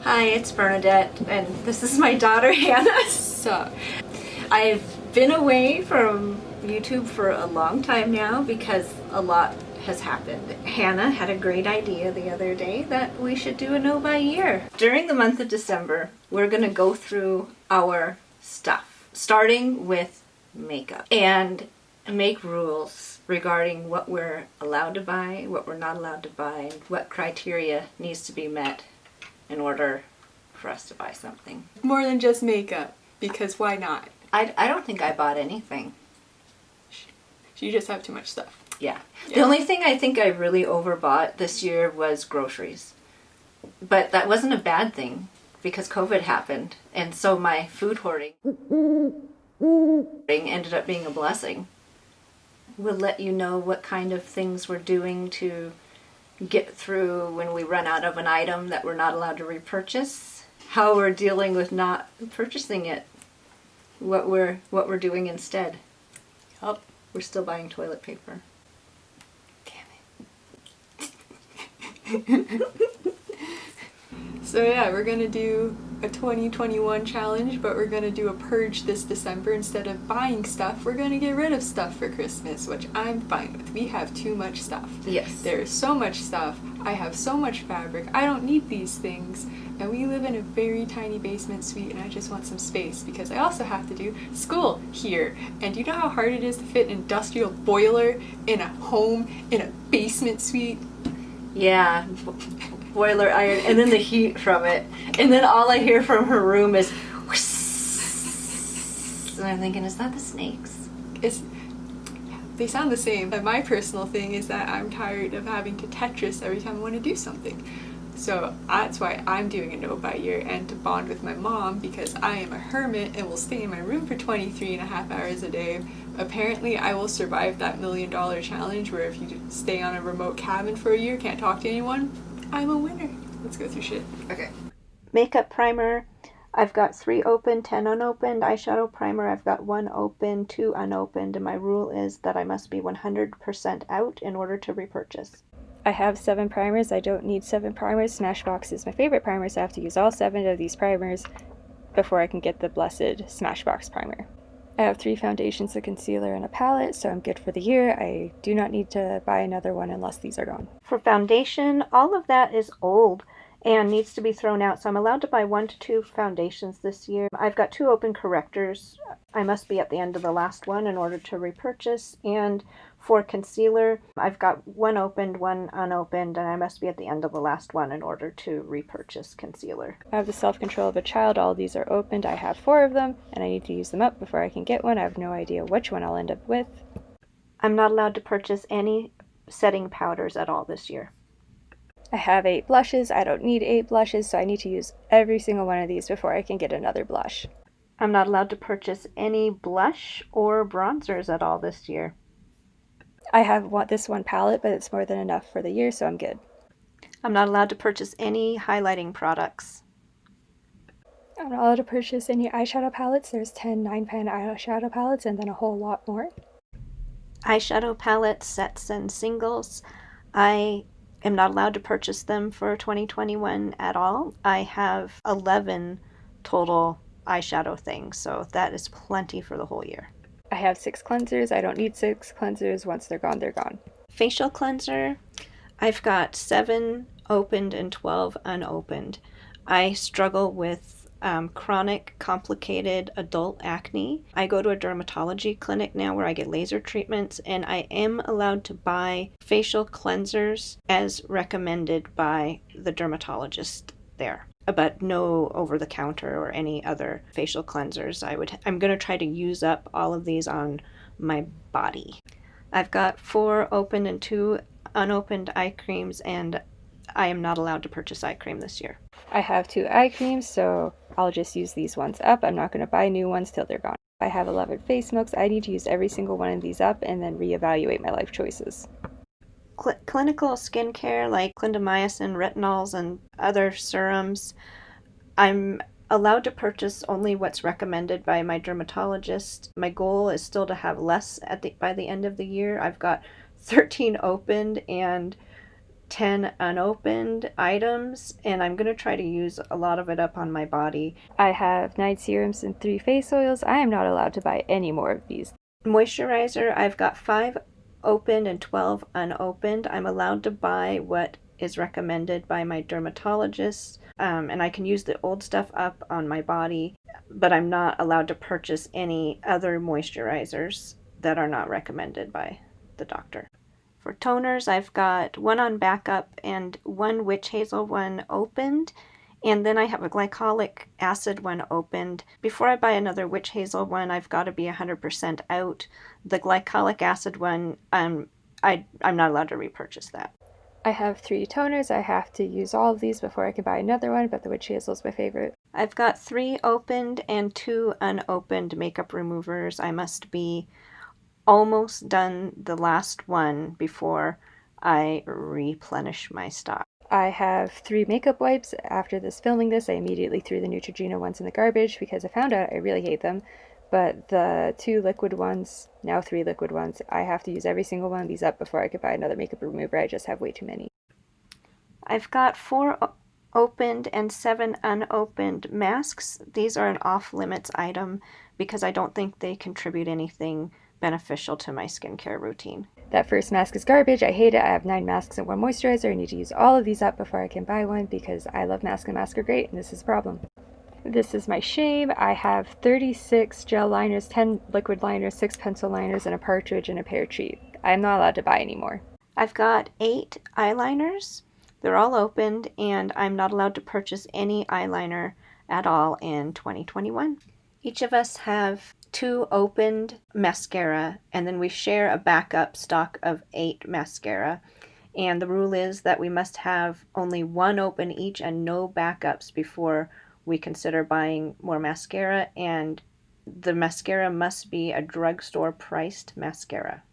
Hi, it's Bernadette, and this is my daughter Hannah. So, I've been away from YouTube for a long time now because a lot has happened. Hannah had a great idea the other day that we should do a know by year. During the month of December, we're going to go through our stuff, starting with makeup, and make rules regarding what we're allowed to buy, what we're not allowed to buy, what criteria needs to be met in order for us to buy something. more than just makeup, because why not? I don't think I bought anything. You just have too much stuff. Yeah. The only thing I think I really overbought this year was groceries. But that wasn't a bad thing because COVID happened. And so my food hoarding ended up being a blessing. We'll let you know what kind of things we're doing to get through when we run out of an item that we're not allowed to repurchase, how we're dealing with not purchasing it, what we're doing instead. Yup. We're still buying toilet paper. So yeah, we're gonna do a 2021 challenge, but we're gonna do a purge this December. Instead of buying stuff, we're gonna get rid of stuff for Christmas, which I'm fine with. We have too much stuff. Yes. There's so much stuff. I have so much fabric. I don't need these things. And we live in a very tiny basement suite, and I just want some space because I also have to do school here. And do you know how hard it is to fit an industrial boiler in a home in a basement suite? Yeah. Boiler iron, and then the heat from it. And then all I hear from her room is whiss. And I'm thinking, is that the snakes? They sound the same. But my personal thing is that I'm tired of having to Tetris every time I want to do something. So that's why I'm doing a know by year, and to bond with my mom, because I am a hermit and will stay in my room for 23.5 hours a day. Apparently I will survive that $1 million challenge where if you stay on a remote cabin for a year, can't talk to anyone, I'm a winner. Let's go through shit. Okay. Makeup primer. I've got 3 open, 10 unopened. Eyeshadow primer. I've got 1 open, 2 unopened. And my rule is that I must be 100% out in order to repurchase. I have 7 primers. I don't need 7 primers. Smashbox is my favorite primer, so I have to use all 7 of these primers before I can get the blessed Smashbox primer. I have 3 foundations, a concealer, and a palette, so I'm good for the year. I do not need to buy another one unless these are gone. For foundation, all of that is old and needs to be thrown out. So I'm allowed to buy 1 to 2 foundations this year. I've got 2 open correctors. I must be at the end of the last one in order to repurchase. And for concealer, I've got 1 opened, 1 unopened, and I must be at the end of the last one in order to repurchase concealer. I have the self-control of a child. All these are opened. I have 4 of them, and I need to use them up before I can get one. I have no idea which one I'll end up with. I'm not allowed to purchase any setting powders at all this year. I have 8 blushes. I don't need 8 blushes, so I need to use every single one of these before I can get another blush. I'm not allowed to purchase any blush or bronzers at all this year. I have this one palette, but it's more than enough for the year, so I'm good. I'm not allowed to purchase any highlighting products. I'm not allowed to purchase any eyeshadow palettes. There's 10 9-pan eyeshadow palettes and then a whole lot more. Eyeshadow palettes, sets, and singles. I am not allowed to purchase them for 2021 at all. I have 11 total eyeshadow things, so that is plenty for the whole year. I have 6 cleansers. I don't need 6 cleansers. Once they're gone, they're gone. Facial cleanser. I've got 7 opened and 12 unopened. I struggle with chronic, complicated adult acne. I go to a dermatology clinic now where I get laser treatments, and I am allowed to buy facial cleansers as recommended by the dermatologist there, but no over-the-counter or any other facial cleansers. I'm going to try to use up all of these on my body. I've got 4 open and 2 unopened eye creams, and I am not allowed to purchase eye cream this year. I have 2 eye creams, so I'll just use these ones up. I'm not going to buy new ones till they're gone. I have 11 face milks. I need to use every single one of these up and then reevaluate my life choices. Clinical skincare like clindamycin, retinols, and other serums, I'm allowed to purchase only what's recommended by my dermatologist. My goal is still to have less by the end of the year. I've got 13 opened and 10 unopened items, and I'm going to try to use a lot of it up on my body. I have 9 serums and 3 face oils. I am not allowed to buy any more of these. Moisturizer, I've got 5 opened and 12 unopened. I'm allowed to buy what is recommended by my dermatologist, and I can use the old stuff up on my body, but I'm not allowed to purchase any other moisturizers that are not recommended by the doctor. For toners, I've got 1 on backup and 1 witch hazel one opened, and then I have a glycolic acid one opened. Before I buy another witch hazel one, I've got to be 100% out. The glycolic acid one, I'm not allowed to repurchase that. I have 3 toners. I have to use all of these before I can buy another one, but the witch hazel is my favorite. I've got 3 opened and 2 unopened makeup removers. I must be almost done the last one before I replenish my stock. I have 3 makeup wipes. After filming this, I immediately threw the Neutrogena ones in the garbage because I found out I really hate them. But the 2 liquid ones, now 3 liquid ones, I have to use every single one of these up before I could buy another makeup remover. I just have way too many. I've got 4 opened and 7 unopened masks. These are an off-limits item because I don't think they contribute anything beneficial to my skincare routine. That first mask is garbage. I hate it. I have 9 masks and 1 moisturizer. I need to use all of these up before I can buy one because I love masks and masks are great, and this is a problem. This is my shame. I have 36 gel liners, 10 liquid liners, 6 pencil liners, and a partridge and a pear tree. I'm not allowed to buy any more. I've got 8 eyeliners. They're all opened, and I'm not allowed to purchase any eyeliner at all in 2021. Each of us have 2 opened mascara, and then we share a backup stock of 8 mascara. And the rule is that we must have only 1 open each and no backups before we consider buying more mascara, and the mascara must be a drugstore priced mascara.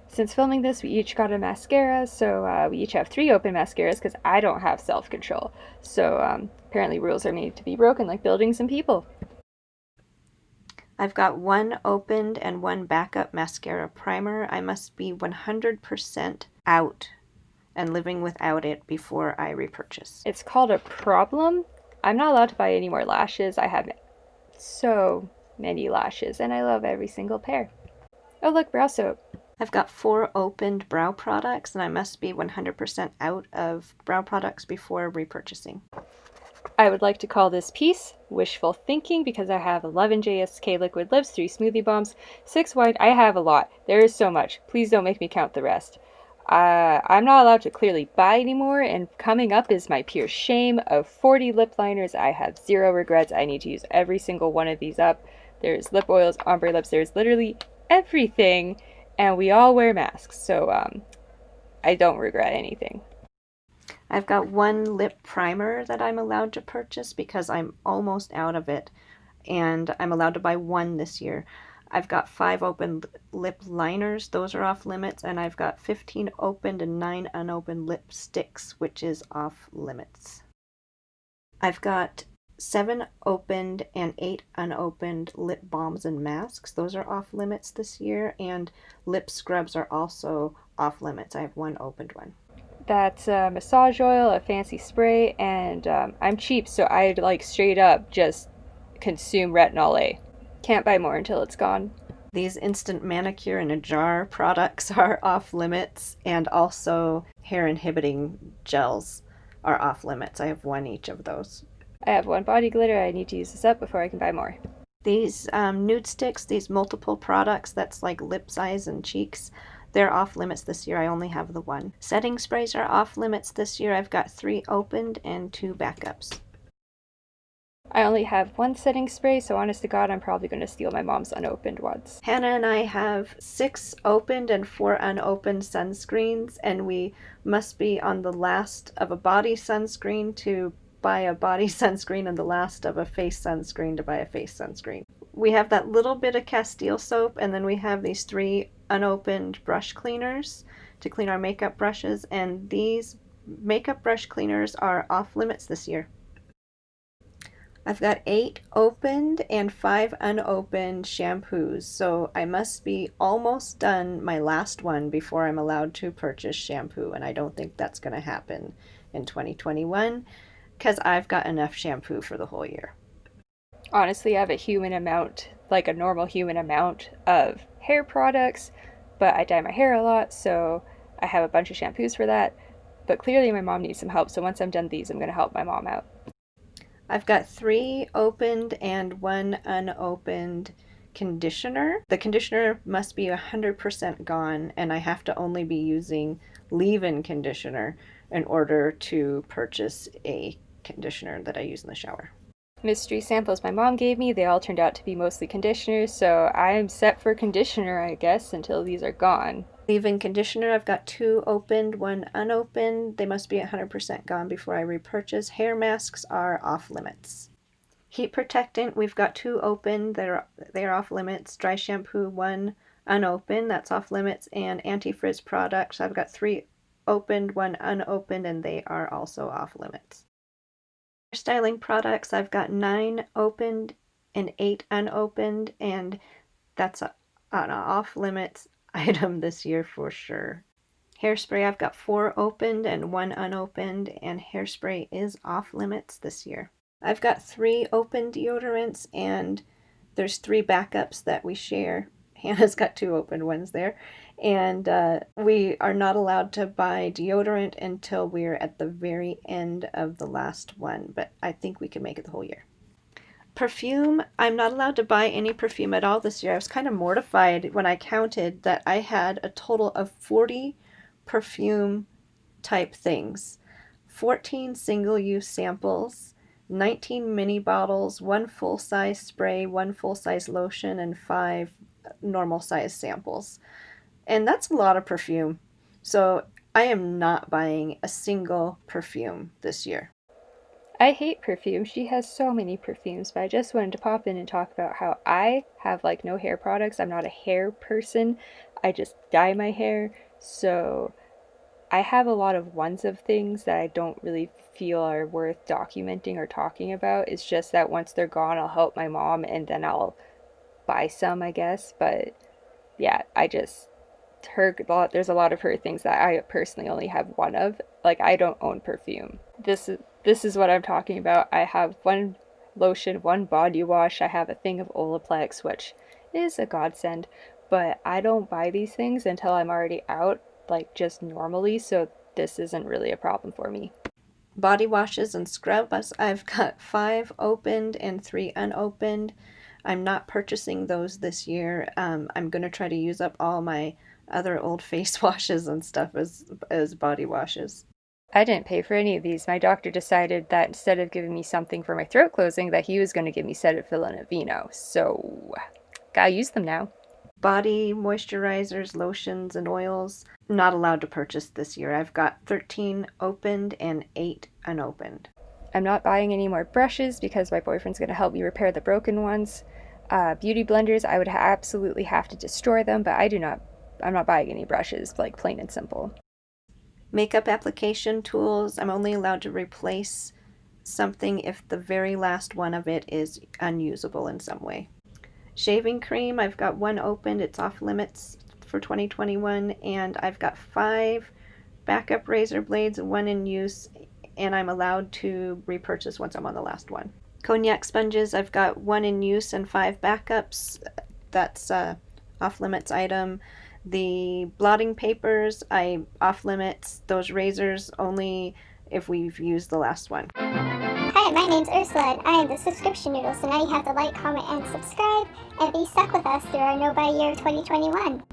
Since filming this, we each got a mascara, so we each have 3 open mascaras because I don't have self-control. So apparently rules are made to be broken, like buildings and people. I've got 1 opened and 1 backup mascara primer. I must be 100% out and living without it before I repurchase. It's called a problem. I'm not allowed to buy any more lashes. I have so many lashes, and I love every single pair. Oh look, brow soap. I've got 4 opened brow products, and I must be 100% out of brow products before repurchasing. I would like to call this piece wishful thinking because I have 11 JSK liquid lips, 3 smoothie bombs, 6 white. I have a lot. There is so much. Please don't make me count the rest. I'm not allowed to clearly buy anymore, and coming up is my pure shame of 40 lip liners. I have 0 regrets. I need to use every single one of these up. There's lip oils, ombre lips, there's literally everything, and we all wear masks, so I don't regret anything. I've got 1 lip primer that I'm allowed to purchase because I'm almost out of it, and I'm allowed to buy 1 this year. I've got 5 open lip liners, those are off limits, and I've got 15 opened and 9 unopened lipsticks, which is off limits. I've got 7 opened and 8 unopened lip balms and masks, those are off limits this year, and lip scrubs are also off limits. I have 1 opened one. That's massage oil, a fancy spray, and I'm cheap, so I'd like straight up just consume Retinol A. Can't buy more until it's gone. These instant manicure in a jar products are off limits, and also hair inhibiting gels are off limits. I have 1 each of those. I have 1 body glitter. I need to use this up before I can buy more. These nude sticks, these multiple products that's like lip size and cheeks, they're off limits this year. I only have the 1. Setting sprays are off limits this year. I've got 3 opened and 2 backups. I only have 1 setting spray, so honest to God, I'm probably going to steal my mom's unopened ones. Hannah and I have 6 opened and 4 unopened sunscreens, and we must be on the last of a body sunscreen to buy a body sunscreen and the last of a face sunscreen to buy a face sunscreen. We have that little bit of Castile soap, and then we have these 3 unopened brush cleaners to clean our makeup brushes, and these makeup brush cleaners are off limits this year. I've got 8 opened and 5 unopened shampoos, so I must be almost done my last one before I'm allowed to purchase shampoo, and I don't think that's going to happen in 2021 because I've got enough shampoo for the whole year. Honestly, I have a human amount, like a normal human amount of hair products, but I dye my hair a lot, so I have a bunch of shampoos for that. But clearly my mom needs some help, so once I'm done these, I'm going to help my mom out. I've got 3 opened and 1 unopened conditioner. The conditioner must be 100% gone, and I have to only be using leave-in conditioner in order to purchase a conditioner that I use in the shower. Mystery samples my mom gave me, they all turned out to be mostly conditioners, so I'm set for conditioner, I guess, until these are gone. Leave-in conditioner, I've got 2 opened, 1 unopened. They must be 100% gone before I repurchase. Hair masks are off limits. Heat protectant, we've got 2 opened, they're off limits. Dry shampoo, 1 unopened, that's off limits. And anti-frizz products, I've got 3 opened, 1 unopened, and they are also off limits. Styling products, I've got 9 opened and 8 unopened, and that's an off limits item this year for sure. Hairspray, I've got 4 opened and 1 unopened, and hairspray is off limits this year. I've got 3 open deodorants, and there's 3 backups that we share. Hannah's got 2 open ones there, and we are not allowed to buy deodorant until we're at the very end of the last one, but I think we can make it the whole year. Perfume, I'm not allowed to buy any perfume at all this year. I was kind of mortified when I counted that I had a total of 40 perfume type things, 14 single-use samples, 19 mini bottles, 1 full-size spray, 1 full-size lotion, and 5 normal-size samples. And that's a lot of perfume. So I am not buying a single perfume this year. I hate perfume. She has so many perfumes, but I just wanted to pop in and talk about how I have like no hair products. I'm not a hair person. I just dye my hair. So I have a lot of ones of things that I don't really feel are worth documenting or talking about. It's just that once they're gone, I'll help my mom and then I'll buy some, I guess. But yeah, there's a lot of her things that I personally only have one of. Like, I don't own perfume. This is what I'm talking about. I have 1 lotion, 1 body wash. I have a thing of Olaplex, which is a godsend, but I don't buy these things until I'm already out, like just normally, so this isn't really a problem for me. Body washes and scrubs, I've got 5 opened and 3 unopened. I'm not purchasing those this year. I'm going to try to use up all my other old face washes and stuff as body washes. I didn't pay for any of these. My doctor decided that instead of giving me something for my throat closing, that he was going to give me Cetaphil and Aveeno. So, gotta use them now. Body moisturizers, lotions, and oils, not allowed to purchase this year. I've got 13 opened and 8 unopened. I'm not buying any more brushes because my boyfriend's going to help me repair the broken ones. Beauty blenders, I would absolutely have to destroy them, but I'm not buying any brushes, like plain and simple. Makeup application tools, I'm only allowed to replace something if the very last one of it is unusable in some way. Shaving cream, I've got 1 opened, it's off limits for 2021, and I've got 5 backup razor blades, 1 in use, and I'm allowed to repurchase once I'm on the last one. Cognac sponges, I've got 1 in use and 5 backups. That's off limits item. The blotting papers, I off limits. Those razors only if we've used the last one. Hi, my name's Ursula and I am the Subscription Noodle, so now you have to like, comment, and subscribe, and be stuck with us through our No Buy Year 2021.